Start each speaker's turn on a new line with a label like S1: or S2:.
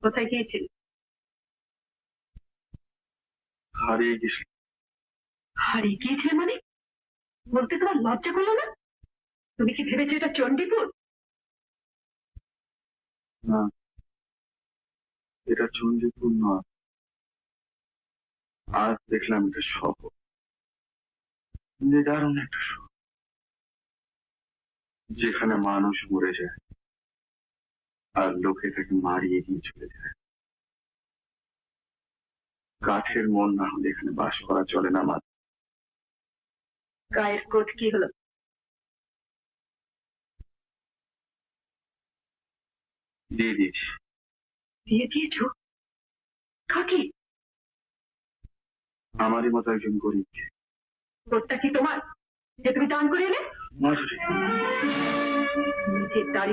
S1: কোথায় গিয়েছিল?
S2: হারিয়ে গেছে।
S1: হারিয়ে গিয়েছিল মানে? বলতে তোমার লজ্জা করলো না? তুমি কি ভেবেছো এটা চণ্ডীপুর?
S2: না, এটা চণ্ডীপুর নয়। আজ দেখলাম এটা শহর, নিদারুণ একটা শহর, যেখানে মানুষ মরে যায় আর লোকে তাকে মারিয়ে দিয়ে চলে যায়। কাঠের মন না হলে এখানে বাস করা চলে না। আমার
S1: গায়ের কোট কি হলো?
S2: দিয়ে দিয়েছি।
S1: দিয়ে দিয়েছো? কাকে?
S2: আমারই মতো একজন গরিবকে।
S1: কোটটা কি তোমার যে তুমি দান করে এলে?
S2: মাধুরী,
S1: নিজের দাড়ি